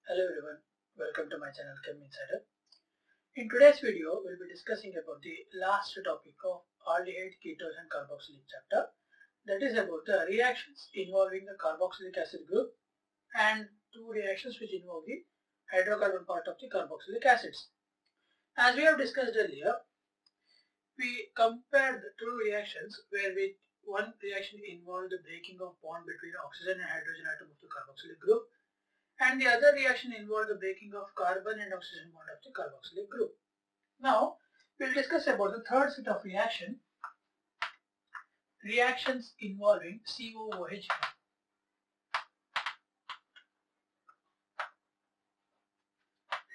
Hello everyone, welcome to my channel Chem Insider. In today's video, we'll be discussing about the last topic of aldehyde, ketones and carboxylic chapter. That is about the reactions involving the carboxylic acid group and two reactions which involve the hydrocarbon part of the carboxylic acids. As we have discussed earlier, we compared the two reactions where one reaction involved the breaking of bond between oxygen and hydrogen atom of the carboxylic group, and the other reaction involved the breaking of carbon and oxygen bond of the carboxylic group. Now, we'll discuss about the third set of reactions involving COOH.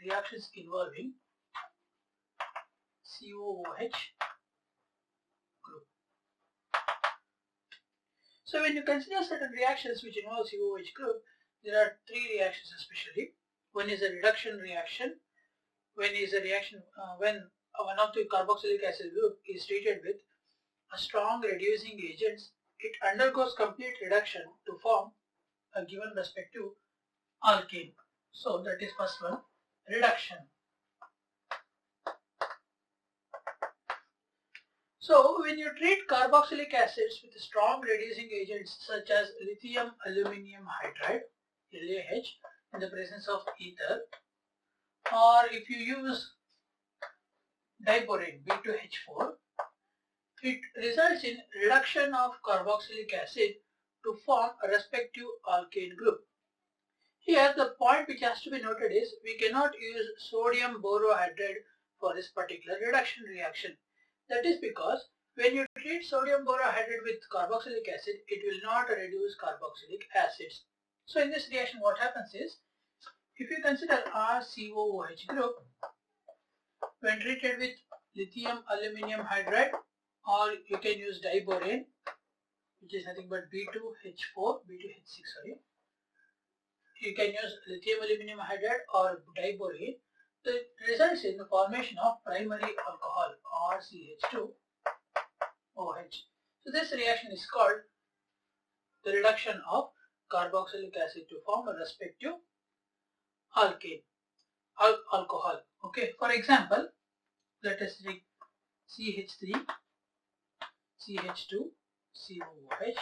Reactions involving COOH group. So when you consider certain reactions which involve COOH group, there are three reactions especially. One is a reduction reaction. When one of the carboxylic acid group is treated with a strong reducing agents, it undergoes complete reduction to form a given respective alkane. So that is first one, reduction. So when you treat carboxylic acids with strong reducing agents such as lithium aluminium hydride, LaH, in the presence of ether, or if you use diborane B2H4, it results in reduction of carboxylic acid to form a respective alkane group. Here the point which has to be noted is we cannot use sodium borohydride for this particular reduction reaction. That is because when you treat sodium borohydride with carboxylic acid, it will not reduce carboxylic acids. So in this reaction what happens is, if you consider our COOH group, when treated with lithium aluminium hydride, or you can use diborane, which is nothing but B2H6, you can use lithium aluminium hydride or diborane, it results in the formation of primary alcohol or CH2OH. So this reaction is called the reduction of carboxylic acid to form a respective alkane, alcohol. Okay, for example, let us take CH3, CH2, COOH.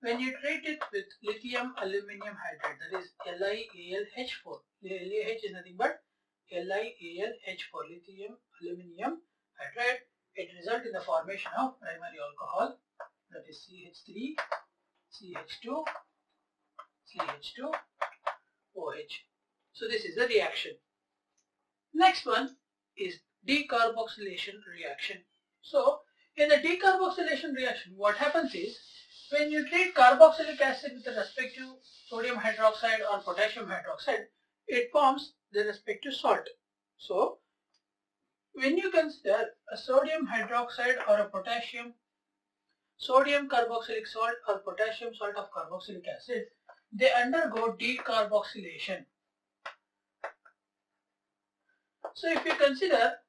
When you treat it with lithium aluminium hydride, that is LiAlH4, LaH is nothing but LiAlH4, lithium aluminium hydride, it results in the formation of primary alcohol, that is CH3, CH2, CH2OH. So this is the reaction. Next one is decarboxylation reaction. So in the decarboxylation reaction, what happens is, when you treat carboxylic acid with the respective sodium hydroxide or potassium hydroxide, it forms the respective salt. So when you consider a sodium hydroxide or a sodium carboxylic salt or potassium salt of carboxylic acid, they undergo decarboxylation. So if you consider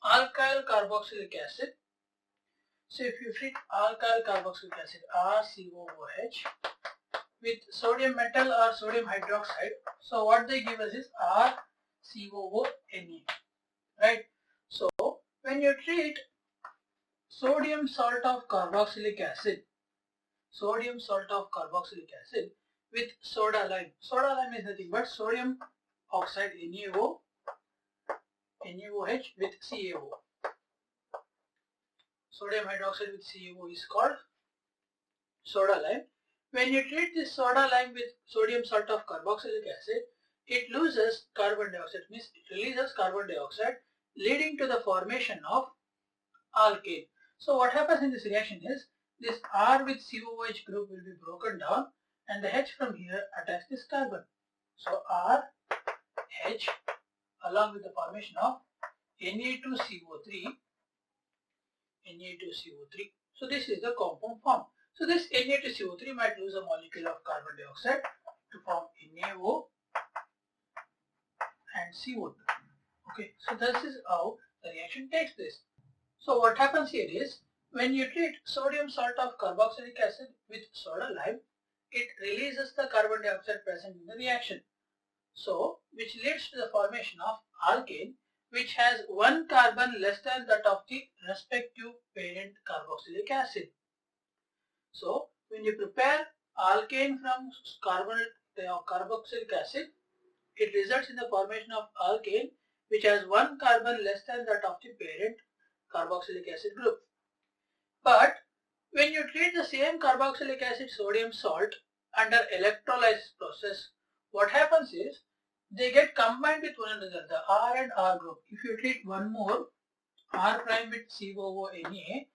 alkyl carboxylic acid, so if you treat alkyl carboxylic acid RCOOH with sodium metal or sodium hydroxide, so what they give us is RCOONe, right? So when you treat sodium salt of carboxylic acid with soda lime is nothing but sodium oxide NaOH with CaO. Sodium hydroxide with CaO is called soda lime. When you treat this soda lime with sodium salt of carboxylic acid, it loses carbon dioxide, means it releases carbon dioxide, leading to the formation of alkane. So what happens in this reaction is, this R with COOH group will be broken down and the H from here attacks this carbon. So R, H, along with the formation of Na2CO3. So this is the compound form. So this Na2CO3 might lose a molecule of carbon dioxide to form NaO and CO2. Okay, so this is how the reaction takes place. So what happens here is, when you treat sodium salt of carboxylic acid with soda lime, it releases the carbon dioxide present in the reaction. So, which leads to the formation of alkane, which has one carbon less than that of the respective parent carboxylic acid. So, when you prepare alkane from carboxylic acid, it results in the formation of alkane, which has one carbon less than that of the parent carboxylic acid group. But when you treat the same carboxylic acid sodium salt under electrolysis process, what happens is they get combined with one another, the R and R group. If you treat one more R prime with COOH,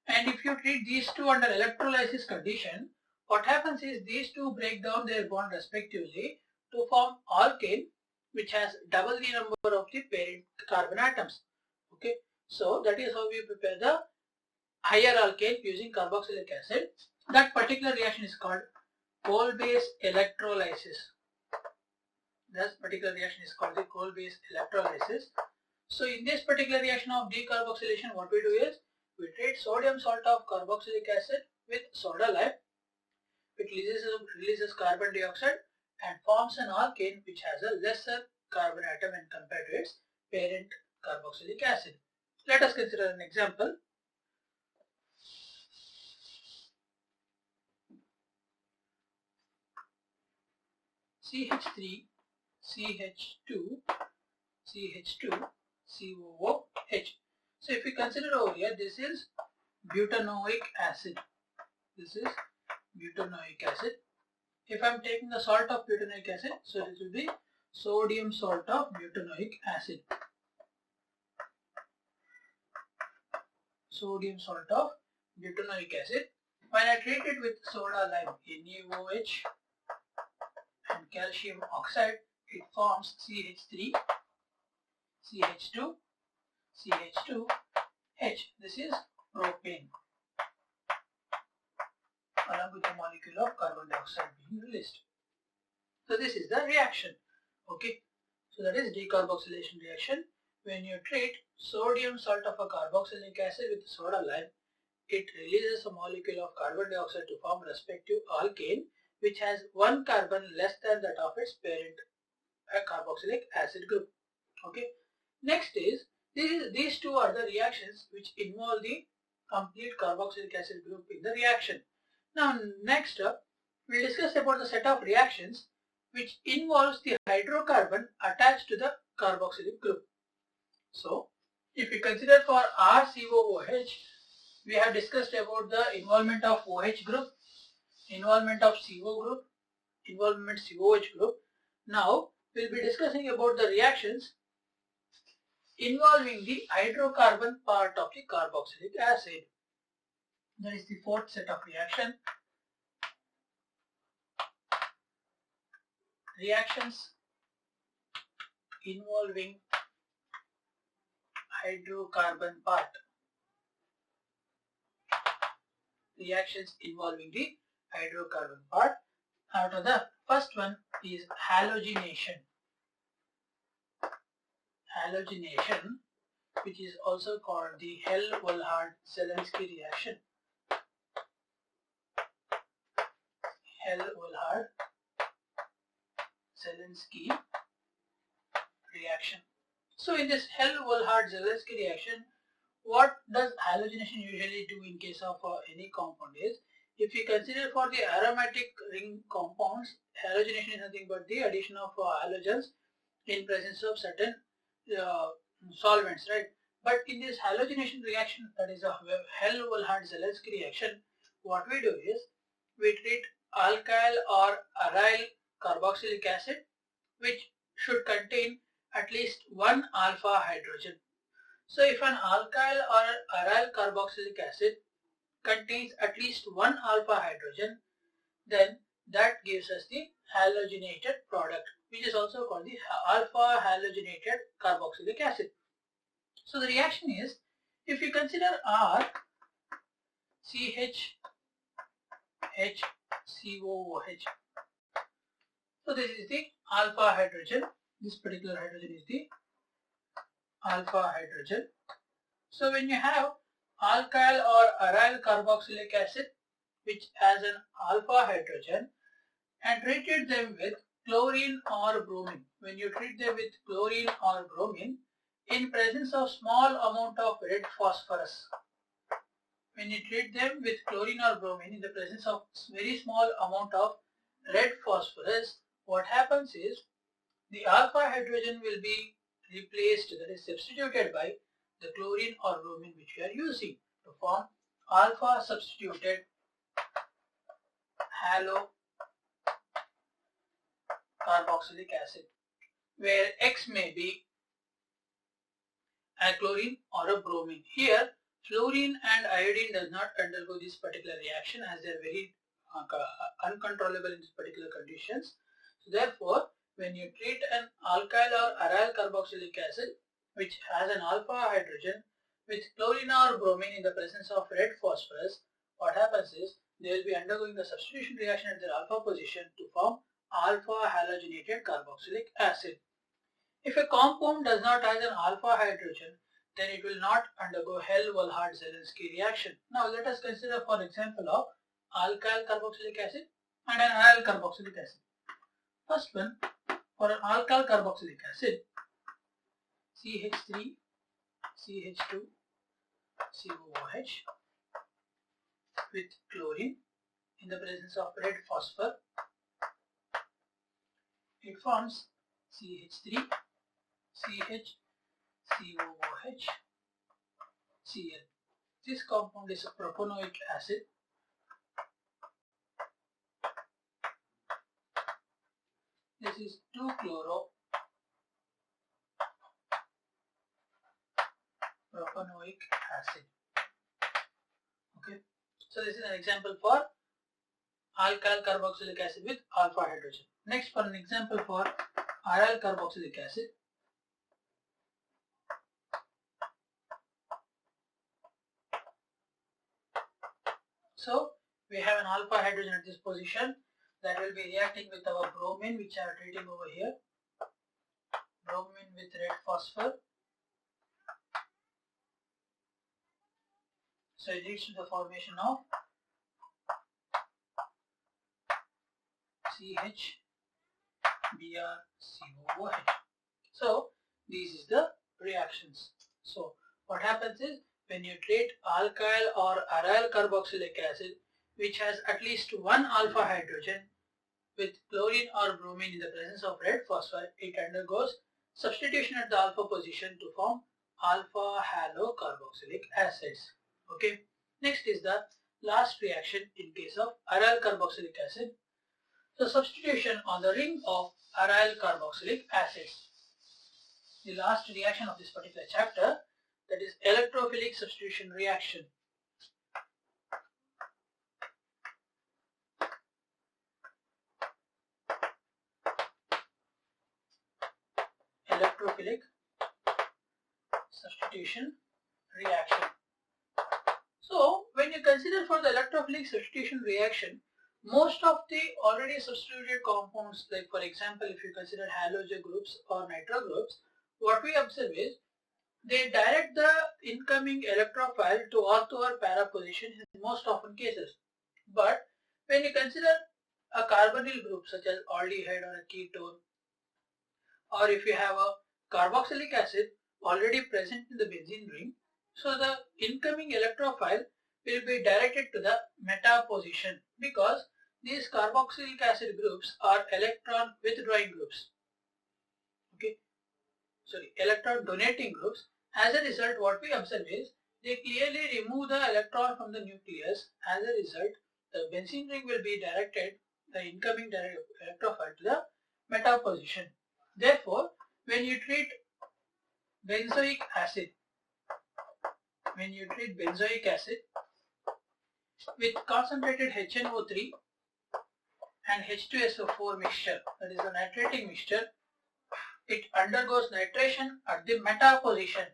and if you treat these two under electrolysis condition, what happens is these two break down their bond respectively to form alkane, which has double the number of the parent carbon atoms. Okay, so that is how we prepare the higher alkane using carboxylic acid. That particular reaction is called coal-base electrolysis. This particular reaction is called the coal-base electrolysis. So in this particular reaction of decarboxylation, what we do is we treat sodium salt of carboxylic acid with soda lime. It releases carbon dioxide and forms an alkane which has a lesser carbon atom when compared to its parent carboxylic acid. Let us consider an example. CH3, CH2, CH2, COOH. So if we consider over here, this is butanoic acid. This is butanoic acid. If I am taking the salt of butanoic acid, so this will be sodium salt of butanoic acid. Sodium salt of butanoic acid. When I treat it with soda lime, NaOH, and calcium oxide, it forms CH3, CH2, CH2H. This is propane, along with the molecule of carbon dioxide being released. So this is the reaction. Okay, so that is decarboxylation reaction. When you treat sodium salt of a carboxylic acid with soda lime, it releases a molecule of carbon dioxide to form respective alkane, which has one carbon less than that of its parent carboxylic acid group. Okay. Next is these two are the reactions which involve the complete carboxylic acid group in the reaction. Now next up, we'll discuss about the set of reactions which involves the hydrocarbon attached to the carboxylic group. So if we consider for RCOOH, we have discussed about the involvement of OH group, involvement of CO group, involvement COH group. Now we'll be discussing about the reactions involving the hydrocarbon part of the carboxylic acid. That is the fourth set of reaction. Reactions involving hydrocarbon part. Reactions involving the hydrocarbon part. Out of the first one is halogenation. Halogenation, which is also called the Hell-Volhart reaction. Hell-Volhart reaction. So in this Hell-Volhart reaction, what does halogenation usually do in case of any compound is, if you consider for the aromatic ring compounds, halogenation is nothing but the addition of halogens in presence of certain solvents, right? But in this halogenation reaction, that is a Hell-Volhart reaction, what we do is we treat alkyl or aryl carboxylic acid, which should contain at least one alpha hydrogen. So if an alkyl or aryl carboxylic acid contains at least one alpha hydrogen, then that gives us the halogenated product, which is also called the alpha halogenated carboxylic acid. So the reaction is, if you consider R, CH, H, COOH. So this is the alpha hydrogen. This particular hydrogen is the alpha hydrogen. So when you have alkyl or aryl carboxylic acid which has an alpha hydrogen and treated them with chlorine or bromine, when you treat them with chlorine or bromine in presence of small amount of red phosphorus, when you treat them with chlorine or bromine in the presence of very small amount of red phosphorus, what happens is the alpha hydrogen will be replaced, that is substituted by the chlorine or bromine which we are using to form alpha substituted halocarboxylic acid, where X may be a chlorine or a bromine. Here fluorine and iodine does not undergo this particular reaction as they are very uncontrollable in these particular conditions. So therefore, when you treat an alkyl or aryl carboxylic acid which has an alpha hydrogen with chlorine or bromine in the presence of red phosphorus, what happens is they will be undergoing the substitution reaction at their alpha position to form alpha halogenated carboxylic acid. If a compound does not have an alpha hydrogen, then it will not undergo Hell-Volhart reaction. Now let us consider for example of alkyl carboxylic acid and an aryl carboxylic acid. First one, for an alkyl carboxylic acid, CH3, CH2, COOH with chlorine in the presence of red phosphor, it forms CH3, CH, COOH, Cl. This compound is a propanoic acid. This is 2-chloro-propanoic acid. Okay. So this is an example for alkyl carboxylic acid with alpha hydrogen. Next, for an example for aryl carboxylic acid. So we have an alpha hydrogen at this position that will be reacting with our bromine which I am treating over here. Bromine with red phosphor. So it leads to the formation of CH, Br, COOH. So this is the reactions. So what happens is when you treat alkyl or aryl carboxylic acid which has at least one alpha hydrogen with chlorine or bromine in the presence of red phosphor, it undergoes substitution at the alpha position to form alpha halocarboxylic acids. Okay. Next is the last reaction in case of aryl carboxylic acid. So substitution on the ring of aryl carboxylic acids. The last reaction of this particular chapter, that is electrophilic substitution reaction. Electrophilic substitution reaction. So when you consider for the electrophilic substitution reaction, most of the already substituted compounds, like for example if you consider halogen groups or nitro groups, what we observe is they direct the incoming electrophile to ortho or para position in most often cases. But when you consider a carbonyl group such as aldehyde or a ketone, or if you have a carboxylic acid already present in the benzene ring, so the incoming electrophile will be directed to the meta position because these carboxylic acid groups are electron withdrawing groups. Okay, sorry, electron donating groups. As a result, what we observe is they clearly remove the electron from the nucleus. As a result, the benzene ring will be directed, the incoming electrophile, to the meta position. Therefore, when you treat benzoic acid, with concentrated HNO3 and H2SO4 mixture, that is a nitrating mixture, it undergoes nitration at the meta position.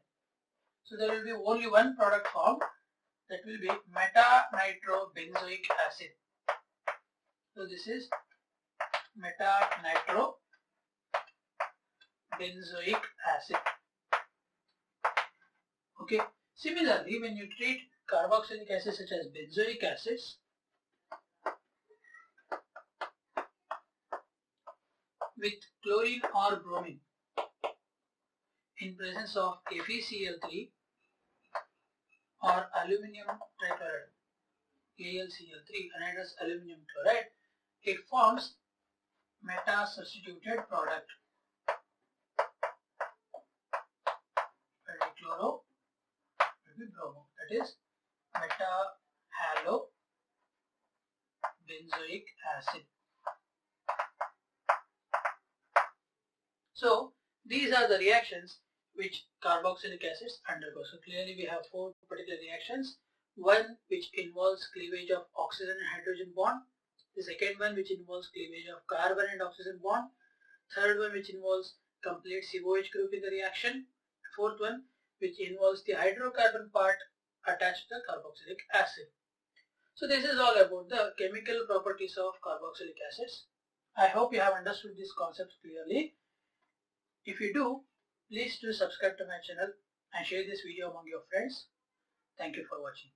So there will be only one product formed, that will be meta-nitrobenzoic acid. So this is meta-nitrobenzoic acid. Okay. Similarly, when you treat carboxylic acids such as benzoic acids, with chlorine or bromine in presence of FeCl3 or aluminum trichloride, AlCl3, anhydrous aluminum chloride, it forms meta-substituted product. Chloro will be bromo, that is meta-halobenzoic acid. So these are the reactions which carboxylic acids undergo. So clearly we have 4 particular reactions. One which involves cleavage of oxygen and hydrogen bond. The second one which involves cleavage of carbon and oxygen bond. Third one which involves complete COOH group in the reaction. Fourth one which involves the hydrocarbon part attached to the carboxylic acid. So this is all about the chemical properties of carboxylic acids. I hope you have understood these concepts clearly. If you do, please do subscribe to my channel and share this video among your friends. Thank you for watching.